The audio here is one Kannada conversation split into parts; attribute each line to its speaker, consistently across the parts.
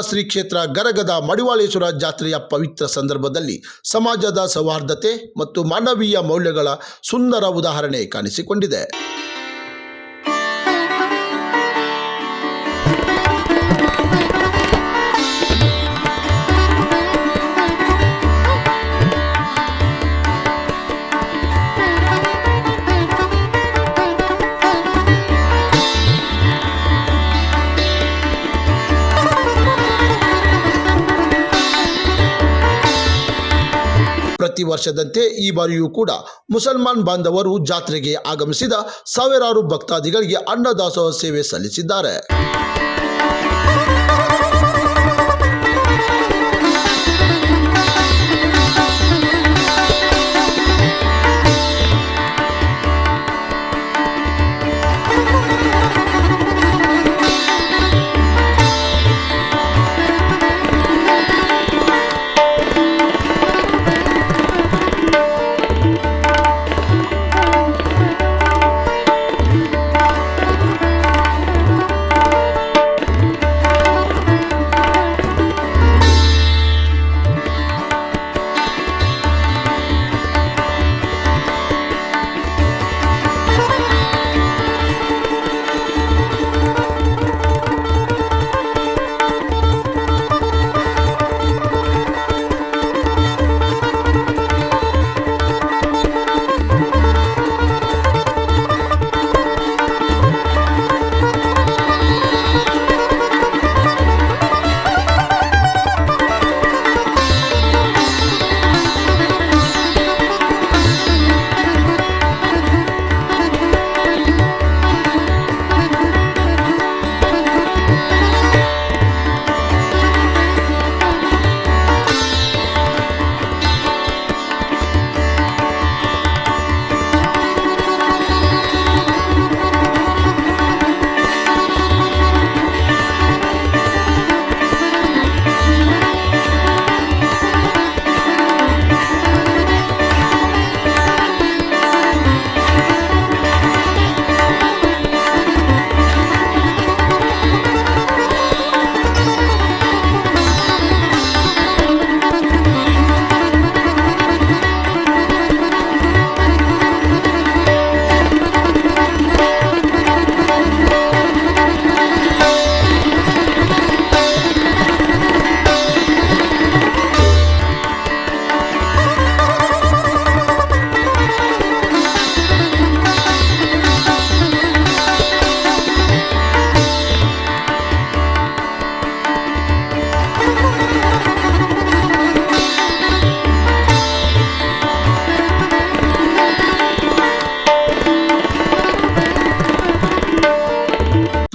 Speaker 1: ಶ್ರೀ ಕ್ಷೇತ್ರ ಗರಗದ ಮಡಿವಾಳೇಶ್ವರ ಜಾತ್ರೆಯ ಪವಿತ್ರ ಸಂದರ್ಭದಲ್ಲಿ ಸಮಾಜದ ಸೌಹಾರ್ದತೆ ಮತ್ತು ಮಾನವೀಯ ಮೌಲ್ಯಗಳ ಸುಂದರ ಉದಾಹರಣೆ ಕಾಣಿಸಿಕೊಂಡಿದೆ. ಪ್ರತಿ ವರ್ಷದಂತೆ ಈ ಬಾರಿಯೂ ಕೂಡ ಮುಸಲ್ಮಾನ್ ಬಾಂಧವರು ಜಾತ್ರೆಗೆ ಆಗಮಿಸಿದ ಸಾವಿರಾರು ಭಕ್ತಾದಿಗಳಿಗೆ ಅನ್ನದಾಸೋಹ ಸೇವೆ ಸಲ್ಲಿಸಿದ್ದಾರೆ.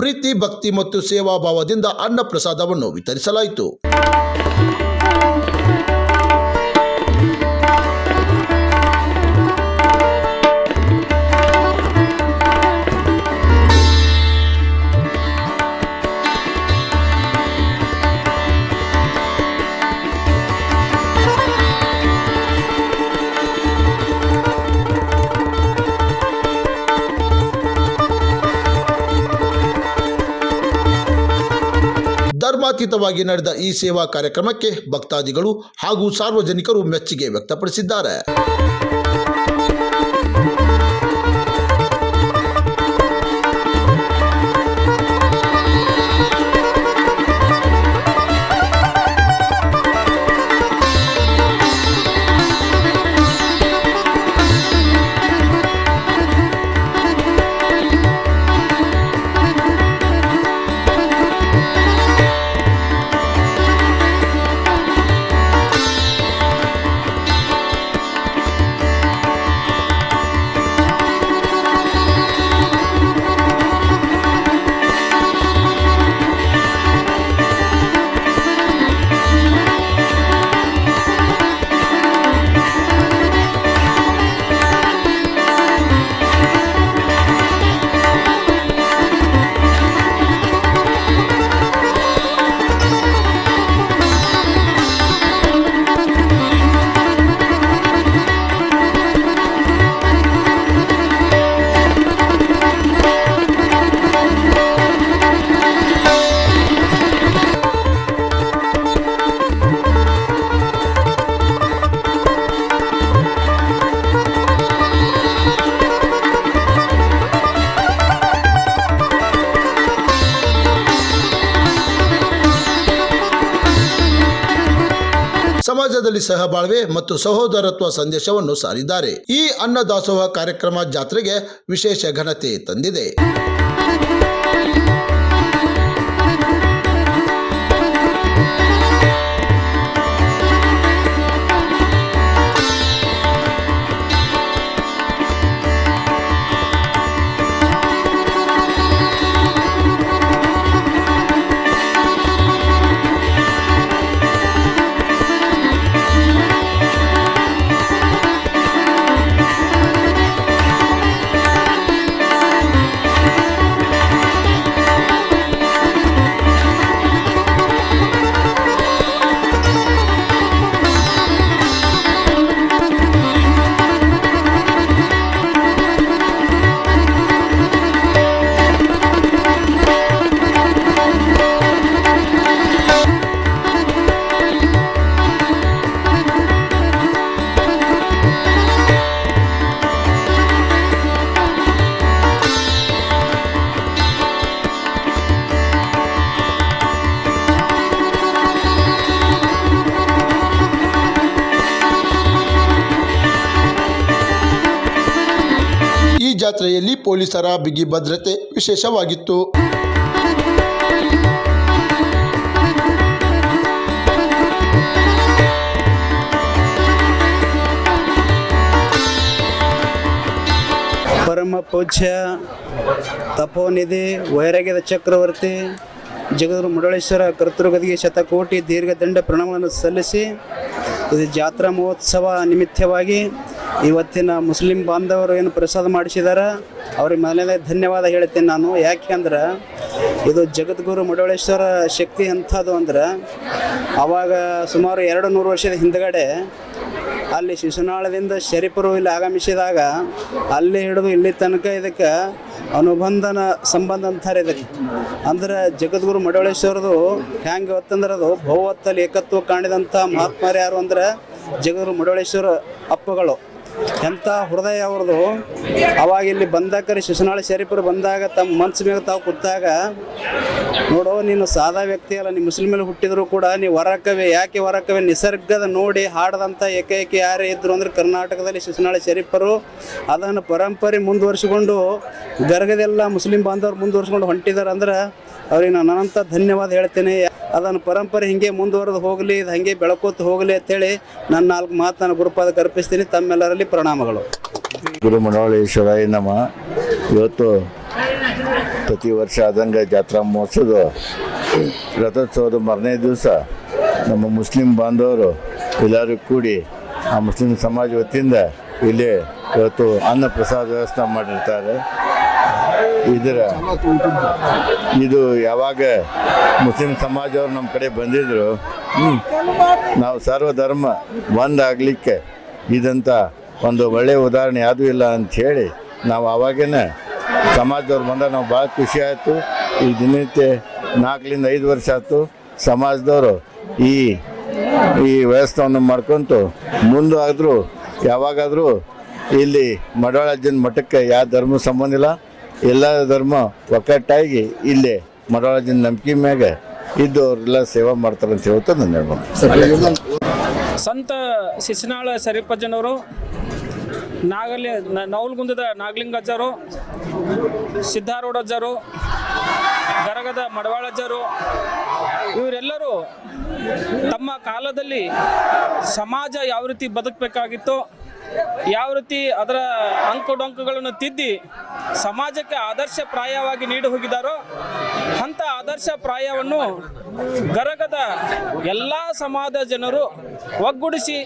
Speaker 1: ಪ್ರೀತಿ, ಭಕ್ತಿ ಮತ್ತು ಸೇವಾ ಭಾವದಿಂದ ಅನ್ನ ಪ್ರಸಾದವನ್ನು ವಿತರಿಸಲಾಯಿತು. ಧರ್ಮಾತೀತವಾಗಿ ನಡೆದ ಈ ಸೇವಾ ಕಾರ್ಯಕ್ರಮಕ್ಕೆ ಭಕ್ತಾದಿಗಳು ಹಾಗೂ ಸಾರ್ವಜನಿಕರು ಮೆಚ್ಚುಗೆ ವ್ಯಕ್ತಪಡಿಸಿದ್ದಾರೆ. ಗ್ರಾಮದಲ್ಲಿ ಸಹಬಾಳ್ವೆ ಮತ್ತು ಸಹೋದರತ್ವ ಸಂದೇಶವನ್ನು ಸಾರಿದ್ದಾರೆ. ಈ ಅನ್ನದಾಸೋಹ ಕಾರ್ಯಕ್ರಮ ಜಾತ್ರೆಗೆ ವಿಶೇಷ ಘನತೆ ತಂದಿದೆ. ಈ ಜಾತ್ರೆಯಲ್ಲಿ ಪೊಲೀಸರ ಬಿಗಿ ಭದ್ರತೆ ವಿಶೇಷವಾಗಿತ್ತು.
Speaker 2: ಪರಮ ಪೂಜ್ಯ ತಪೋನಿಧಿ ವೈರಾಗ್ಯದ ಚಕ್ರವರ್ತಿ ಜಗದ್ಗುರು ಮುರುಡೇಶ್ವರ ಕರ್ತೃಗದಿಗೆ ಶತಕೋಟಿ ದೀರ್ಘದಂಡ ಪ್ರಣಾಮಗಳನ್ನು ಸಲ್ಲಿಸಿ ಇದು ಜಾತ್ರಾ ಮಹೋತ್ಸವ ನಿಮಿತ್ತವಾಗಿ ಇವತ್ತಿನ ಮುಸ್ಲಿಂ ಬಾಂಧವರು ಏನು ಪ್ರಸಾದ ಮಾಡಿಸಿದಾರ ಅವ್ರಿಗೆ ಮೊದಲನೇ ಧನ್ಯವಾದ ಹೇಳ್ತೀನಿ ನಾನು. ಯಾಕೆ ಅಂದ್ರೆ ಇದು ಜಗದ್ಗುರು ಮುರುಡೇಶ್ವರ ಶಕ್ತಿ ಅಂಥದ್ದು ಅಂದ್ರೆ ಆವಾಗ ಸುಮಾರು 200 ವರ್ಷದ ಹಿಂದ್ಗಡೆ ಅಲ್ಲಿ ಶಿಶುನಾಳದಿಂದ ಶರೀಫರು ಇಲ್ಲಿ ಆಗಮಿಸಿದಾಗ ಅಲ್ಲಿ ಹಿಡಿದು ಇಲ್ಲಿ ತನಕ ಇದಕ್ಕೆ ಅನುಬಂಧನ ಸಂಬಂಧ ಅಂತಾರೆ ಇದಕ್ಕೆ. ಅಂದ್ರೆ ಜಗದ್ಗುರು ಮುರುಡೇಶ್ವರದು ಹ್ಯಾಂಗೆ ಹೊತ್ತಂದ್ರೆ ಅದು ಬಹುವತ್ತಲ್ಲಿ ಏಕತ್ವ ಕಾಣಿದಂಥ ಮಹಾತ್ಮರು ಯಾರು ಅಂದ್ರೆ ಜಗದ್ಗುರು ಮುರುಡೇಶ್ವರ ಅಪ್ಪಗಳು. ಎಂಥ ಹೃದಯ ಅವ್ರದ್ದು. ಅವಾಗ ಇಲ್ಲಿ ಬಂದಾಕರಿ ಶಿಶುನಾಳ ಶರೀಫರು ಬಂದಾಗ ತಮ್ಮ ಮನಸ್ಸು ಮೇಲೆ ತಾವು ಕೂತಾಗ, ನೋಡೋ ನೀನು ಸಾದಾ ವ್ಯಕ್ತಿ ಅಲ್ಲ, ನೀನು ಮುಸ್ಲಿಮಲ್ಲಿ ಹುಟ್ಟಿದ್ರು ಕೂಡ ನೀವು ವರಕವೇ. ಯಾಕೆ ವರಕವೇ? ನಿಸರ್ಗದ ನೋಡಿ ಹಾಡದಂಥ ಏಕೈಕ ಯಾರೇ ಇದ್ದರು ಅಂದರೆ ಕರ್ನಾಟಕದಲ್ಲಿ ಶಿಶುನಾಳ ಶರೀಫರು. ಅದನ್ನು ಪರಂಪರೆ ಮುಂದುವರಿಸಿಕೊಂಡು ಗರ್ಗದೆಲ್ಲ ಮುಸ್ಲಿಂ ಬಾಂಧವರು ಮುಂದುವರಿಸ್ಕೊಂಡು ಹೊಂಟಿದ್ದಾರೆ ಅಂದ್ರೆ ಅವ್ರಿಗೆ ನಾನು ಅನಂತ ಧನ್ಯವಾದ ಹೇಳ್ತೇನೆ. ಅದನ್ನು ಪರಂಪರೆ ಹಿಂಗೆ ಮುಂದುವರೆದು ಹೋಗಲಿ, ಇದು ಹಾಗೆ ಬೆಳಕೋತು ಹೋಗಲಿ ಅಂತೇಳಿ ನನ್ನ 4 ಮಾತು ನಾನು ಗುರುಪಾದ ಕರ್ಪಿಸ್ತೀನಿ. ತಮ್ಮೆಲ್ಲರಲ್ಲಿ ಪ್ರಣಾಮಗಳು.
Speaker 3: ಗುರು ಮುರುಡೇಶ್ವರಾಯ ನಮಃ. ಇವತ್ತು ಪ್ರತಿ ವರ್ಷ ಆದಂಗೆ ಜಾತ್ರಾ ಮಹೋತ್ಸವದ ರಥೋತ್ಸವದ ಮರನೇ ದಿವಸ ನಮ್ಮ ಮುಸ್ಲಿಂ ಬಾಂಧವರು ಎಲ್ಲರೂ ಕೂಡಿ ಆ ಮುಸ್ಲಿಂ ಸಮಾಜ ವತಿಯಿಂದ ಇಲ್ಲಿ ಇವತ್ತು ಅನ್ನ ಪ್ರಸಾದ ವ್ಯವಸ್ಥೆ ಮಾಡಿರ್ತಾರೆ. ಇದು ಯಾವಾಗ ಮುಸ್ಲಿಂ ಸಮಾಜವ್ರು ನಮ್ಮ ಕಡೆ ಬಂದಿದ್ರು, ನಾವು ಸರ್ವಧರ್ಮ ಒಂದಾಗಲಿಕ್ಕೆ ಇದಂಥ ಒಂದು ಒಳ್ಳೆಯ ಉದಾಹರಣೆ ಯಾವುದೂ ಇಲ್ಲ ಅಂಥೇಳಿ ನಾವು ಆವಾಗೇ ಸಮಾಜದವ್ರು ಬಂದಾಗ ನಾವು ಭಾಳ ಖುಷಿ ಆಯಿತು. ಈ ದಿನನಿತ್ಯ 4-5 ವರ್ಷ ಆಯ್ತು ಸಮಾಜದವರು ಈ ವ್ಯವಸ್ಥೆಯನ್ನು ಮಾಡ್ಕೊತು ಮುಂದೆ ಆದರೂ ಯಾವಾಗಾದರೂ ಇಲ್ಲಿ ಮಡವಾಳಜ್ಜನ ಮಠಕ್ಕೆ ಯಾವ ಧರ್ಮ ಸಂಬಂಧ ಇಲ್ಲ, ಎಲ್ಲ ಧರ್ಮ ಒಕ್ಕಟ್ಟಾಗಿ ಇಲ್ಲಿ ಮಡವಾಳಜ್ಜನ ನಂಬಿಕೆ ಮ್ಯಾಗ ಇದ್ದು ಅವರೆಲ್ಲ ಸೇವಾ ಮಾಡ್ತಾರೆ ಅಂತ ಹೇಳ್ತಾ ನಾನು ಹೇಳ್ಬೋದು.
Speaker 4: ಸಂತ ಶಿಶುನಾಳ ಶರೀಫಜ್ಜನವರು, ನವಲಗುಂದದ ನಾಗಲಿಂಗಜ್ಜರು, ಸಿದ್ಧಾರೂಢಜ್ಜರು, ಗರಗದ ಮಡವಾಳಜ್ಜರು, ಇವರೆಲ್ಲರೂ ತಮ್ಮ ಕಾಲದಲ್ಲಿ ಸಮಾಜ ಯಾವ ರೀತಿ ಬದುಕಬೇಕಾಗಿತ್ತೋ, ಯಾವ ರೀತಿ ಅದರ ಅಂಕುಡೊಂಕುಗಳನ್ನು ತಿದ್ದಿ ಸಮಾಜಕ್ಕೆ ಆದರ್ಶಪ್ರಾಯವಾಗಿ ನೀಡಿ ಹೋಗಿದ್ದಾರೋ ಅಂಥ ಆದರ್ಶಪ್ರಾಯವನ್ನು ಗರಗದ ಎಲ್ಲ ಸಮಾಜದ ಜನರು ಒಗ್ಗೂಡಿಸಿ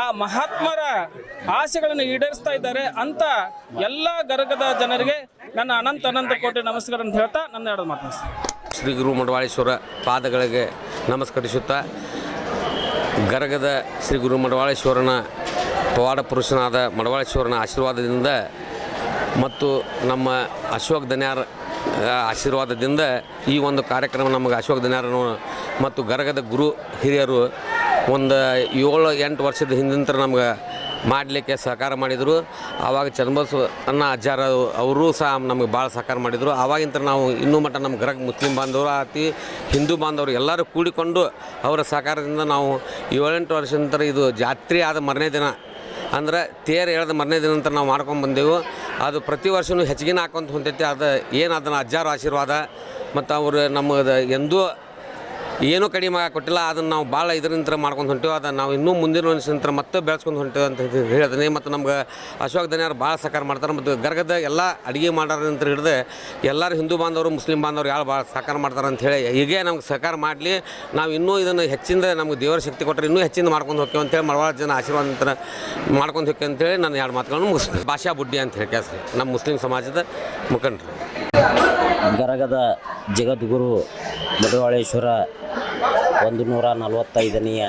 Speaker 4: ಆ ಮಹಾತ್ಮರ ಆಸೆಗಳನ್ನು ಈಡೇರಿಸ್ತಾ ಇದ್ದಾರೆ. ಅಂತ ಎಲ್ಲ ಗರಗದ ಜನರಿಗೆ ನನ್ನ ಅನಂತ ಕೋಟಿ ನಮಸ್ಕಾರ ಅಂತ ಹೇಳ್ತಾ ನನ್ನ 2 ಮಾತು.
Speaker 5: ಶ್ರೀ ಗುರು ಮಡವಾಳೇಶ್ವರ ಪಾದಗಳಿಗೆ ನಮಸ್ಕರಿಸುತ್ತಾ, ಗರಗದ ಶ್ರೀ ಗುರು ಮಡವಾಳೇಶ್ವರನ ಪವಾಡ ಪುರುಷನಾದ ಮಡವಾಳೇಶ್ವರನ ಆಶೀರ್ವಾದದಿಂದ ಮತ್ತು ನಮ್ಮ ಅಶೋಕ್ ದನ್ಯಾರ ಆಶೀರ್ವಾದದಿಂದ ಈ ಒಂದು ಕಾರ್ಯಕ್ರಮ ನಮಗೆ ಅಶೋಕ್ ದನ್ಯಾರನು ಮತ್ತು ಗರಗದ ಗುರು ಹಿರಿಯರು ಒಂದು 7-8 ವರ್ಷದ ಹಿಂದಿಂತ ನಮ್ಗೆ ಮಾಡಲಿಕ್ಕೆ ಸಹಕಾರ ಮಾಡಿದರು. ಆವಾಗ ಚನ್ನಬಸವಣ್ಣ ಅಜ್ಜಾರ ಅವರು ಸಹ ನಮಗೆ ಭಾಳ ಸಹಕಾರ ಮಾಡಿದರು. ಆವಾಗಿಂತ ನಾವು ಇನ್ನೂ ಮಟ್ಟ ನಮ್ಮ ಗರಗ ಮುಸ್ಲಿಂ ಬಾಂಧವರು ಆತಿ ಹಿಂದೂ ಬಾಂಧವರು ಎಲ್ಲರೂ ಕೂಡಿಕೊಂಡು ಅವರ ಸಹಕಾರದಿಂದ ನಾವು 7-8 ವರ್ಷದ ನಂತರ ಇದು ಜಾತ್ರೆ ಆದ ಮರನೇ ದಿನ ಅಂದ್ರೆ ತೇರು ಎಳೆದ ಮರನೇ ದಿನ ಅಂತ ನಾವು ಮಾಡ್ಕೊಂಡು ಬಂದೆವು. ಅದು ಪ್ರತಿ ವರ್ಷವೂ ಹೆಚ್ಚಿಗೆ ಹಾಕೊಂತ ಹೊಂತೈತಿ. ಅದು ಏನು ಅದನ್ನು ಅಜ್ಜಾರ ಆಶೀರ್ವಾದ ಮತ್ತು ಅವರು ನಮಗೆ ಎಂದೂ ಏನೂ ಕಡಿಮೆ ಕೊಟ್ಟಿಲ್ಲ. ಅದನ್ನು ನಾವು ಭಾಳ ಇದರಿಂದ ಮಾಡ್ಕೊಂಡು ಹೊಂಟೇವೆ. ಅದನ್ನು ನಾವು ಇನ್ನೂ ಮುಂದಿನ ವರ್ಷ ಮತ್ತೆ ಬೆಳೆಸ್ಕೊಂಡು ಹೊಂಟೇವೆ ಅಂತ ಹೇಳಿದ್ರೆ ಮತ್ತು ನಮ್ಗೆ ಅಶೋಕ್ ದನಿಯರು ಭಾಳ ಸಹಕಾರ ಮಾಡ್ತಾರೆ. ಮತ್ತು ಗರಗದ ಎಲ್ಲ ಅಡುಗೆ ಮಾಡೋರಂತ ಹಿಡಿದು ಎಲ್ಲರೂ ಹಿಂದೂ ಬಾಂಧವರು ಮುಸ್ಲಿಂ ಬಾಂಧವರು ಯಾರು ಭಾಳ ಸಹಕಾರ ಮಾಡ್ತಾರೆ ಅಂತ ಹೇಳಿ ಹೀಗೆ ನಮ್ಗೆ ಸಹಕಾರ ಮಾಡಲಿ. ನಾವು ಇನ್ನೂ ಇದನ್ನು ಹೆಚ್ಚಿಂದ ನಮ್ಗೆ ದೇವರ ಶಕ್ತಿ ಕೊಟ್ಟರೆ ಇನ್ನೂ ಹೆಚ್ಚಿಂದ ಮಾಡ್ಕೊಂಡು ಹೋಗ್ತೇವೆ ಅಂತೇಳಿ ಮಡವಾಳ ಜನ ಆಶೀರ್ವಾದ ನಂತರ ಮಾಡ್ಕೊಂಡು ಹೋಗ್ತೇವೆ ಅಂತೇಳಿ ನಾನು 2 ಮಾತುಗಳನ್ನು ಮುಗಿಸ್ತೀನಿ. ಭಾಷಾ ಬುಡ್ಡಿ ಅಂತ ಹೇಳಿ ಕೇಳಿಸ್ರಿ ನಮ್ಮ ಮುಸ್ಲಿಂ ಸಮಾಜದ ಮುಖಂಡರು.
Speaker 6: ಗರಗದ ಜಗದ್ಗುರು ಮಡಿವಾಳೇಶ್ವರ 145ನೇಯ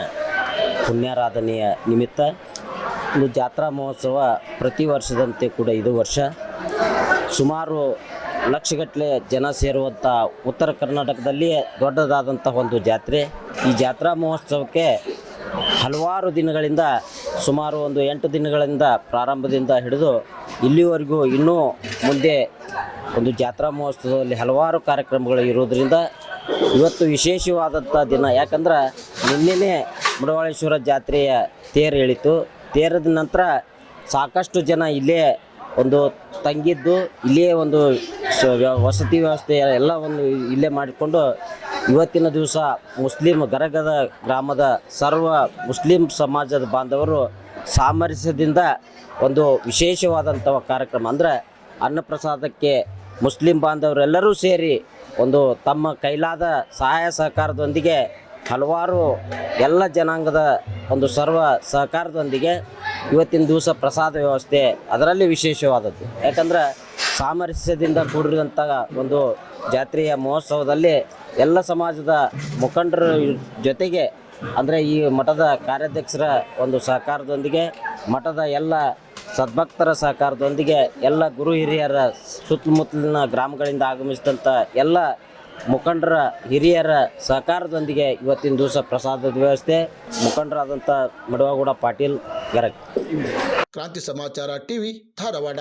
Speaker 6: ಪುಣ್ಯಾರಾಧನೆಯ ನಿಮಿತ್ತ ಒಂದು ಜಾತ್ರಾ ಮಹೋತ್ಸವ ಪ್ರತಿ ವರ್ಷದಂತೆ ಕೂಡ ಇದು ವರ್ಷ ಸುಮಾರು ಲಕ್ಷಗಟ್ಟಲೆ ಜನ ಸೇರುವಂಥ ಉತ್ತರ ಕರ್ನಾಟಕದಲ್ಲಿಯೇ ದೊಡ್ಡದಾದಂಥ ಒಂದು ಜಾತ್ರೆ. ಈ ಜಾತ್ರಾ ಮಹೋತ್ಸವಕ್ಕೆ ಹಲವಾರು ದಿನಗಳಿಂದ ಸುಮಾರು ಒಂದು 8 ದಿನಗಳಿಂದ ಪ್ರಾರಂಭದಿಂದ ಹಿಡಿದು ಇಲ್ಲಿವರೆಗೂ ಇನ್ನೂ ಮುಂದೆ ಒಂದು ಜಾತ್ರಾ ಮಹೋತ್ಸವದಲ್ಲಿ ಹಲವಾರು ಕಾರ್ಯಕ್ರಮಗಳು ಇರೋದರಿಂದ ಇವತ್ತು ವಿಶೇಷವಾದಂಥ ದಿನ. ಯಾಕಂದ್ರೆ ನಿನ್ನೆನೇ ಮಡಿವಾಳೇಶ್ವರ ಜಾತ್ರೆಯ ತೇರು ಎಳೀತು. ತೇರದ ನಂತರ ಸಾಕಷ್ಟು ಜನ ಇಲ್ಲೇ ಒಂದು ತಂಗಿದ್ದು ಇಲ್ಲೇ ಒಂದು ವಸತಿ ವ್ಯವಸ್ಥೆ ಎಲ್ಲ ಒಂದು ಇಲ್ಲೇ ಮಾಡಿಕೊಂಡು ಇವತ್ತಿನ ದಿವಸ ಗರಗದ ಗ್ರಾಮದ ಸರ್ವ ಮುಸ್ಲಿಂ ಸಮಾಜದ ಬಾಂಧವರು ಸಾಮರಸ್ಯದಿಂದ ಒಂದು ವಿಶೇಷವಾದಂಥ ಕಾರ್ಯಕ್ರಮ ಅಂದರೆ ಅನ್ನಪ್ರಸಾದಕ್ಕೆ ಮುಸ್ಲಿಂ ಬಾಂಧವರೆಲ್ಲರೂ ಸೇರಿ ಒಂದು ತಮ್ಮ ಕೈಲಾದ ಸಹಾಯ ಸಹಕಾರದೊಂದಿಗೆ ಹಲವಾರು ಎಲ್ಲ ಜನಾಂಗದ ಒಂದು ಸರ್ವ ಸಹಕಾರದೊಂದಿಗೆ ಇವತ್ತಿನ ದಿವಸ ಪ್ರಸಾದ ವ್ಯವಸ್ಥೆ ಅದರಲ್ಲಿ ವಿಶೇಷವಾದದ್ದು. ಯಾಕಂದ್ರೆ ಸಾಮರಸ್ಯದಿಂದ ಕೂಡಿರುವಂಥ ಒಂದು ಜಾತ್ರೆಯ ಮಹೋತ್ಸವದಲ್ಲಿ ಎಲ್ಲ ಸಮಾಜದ ಮುಖಂಡರ ಜೊತೆಗೆ ಅಂದರೆ ಈ ಮಠದ ಕಾರ್ಯಾಧ್ಯಕ್ಷರ ಒಂದು ಸಹಕಾರದೊಂದಿಗೆ ಮಠದ ಎಲ್ಲ ಸದ್ಭಕ್ತರ ಸಹಕಾರದೊಂದಿಗೆ ಎಲ್ಲ ಗುರು ಹಿರಿಯರ ಸುತ್ತಮುತ್ತಲಿನ ಗ್ರಾಮಗಳಿಂದ ಆಗಮಿಸಿದಂಥ ಎಲ್ಲ ಮುಖಂಡರ ಹಿರಿಯರ ಸಹಕಾರದೊಂದಿಗೆ ಇವತ್ತಿನ ದಿವಸ ಪ್ರಸಾದದ ವ್ಯವಸ್ಥೆ ಮುಖಂಡರಾದಂಥ ಮಡವಾಗೌಡ ಪಾಟೀಲ್ ಗರಗ್.
Speaker 1: ಕ್ರಾಂತಿ ಸಮಾಚಾರ ಟಿವಿ ಧಾರವಾಡ.